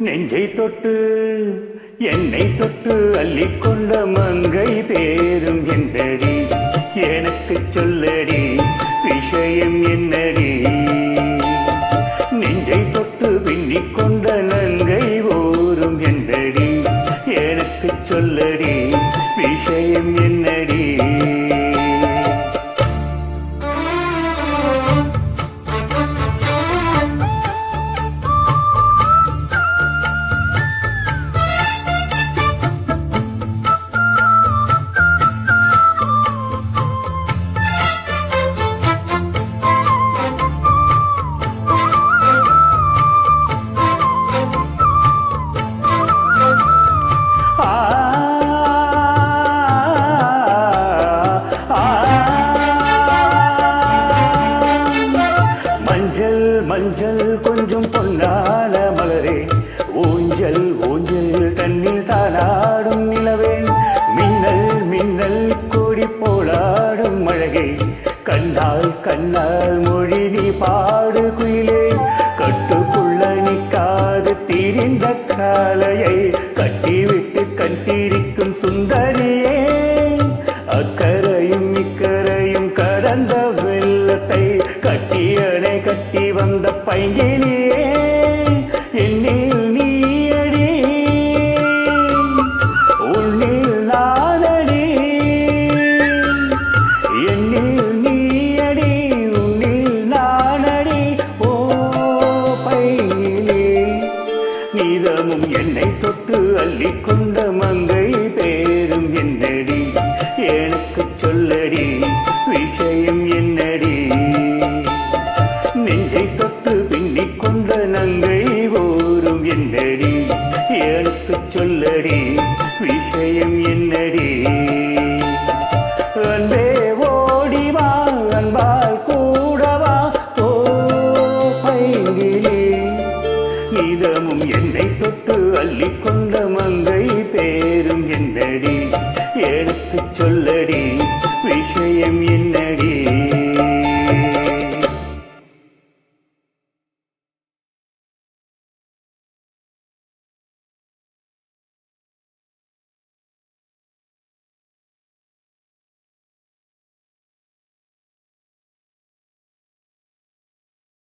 நெஞ்சை தொட்டு என்னை தொட்டு அள்ளிக்கொண்ட மங்கை பேரும் என்படி எனக்கு சொல்லடி விஷயம் என்னடி நெஞ்சை தொட்டு பின்னிக்கொண்ட நங்கை ஓரும் என்படி எனக்கு சொல்லடி விஷயம் என்னடி மஞ்சள் கொஞ்சம் பொன்னான மலரே ஊஞ்சல் ஊஞ்சல் தண்ணில் தானாடும் நிலவே மின்னல் மின்னல் கோடி போலாடும் அழகே கண்ணால் கண்ணால் மொழி நீ பாடு குயிலே கட்டுக்குள்ள நிற்காது திரிந்த காலையை கட்டிவிட்டு கட்டிரிக்கும் சுந்தரியே அக்கரையும் இக்கரையும் கடந்த வெள்ளத்தை கட்டியணை கட்டி வந்த பைங்கிலே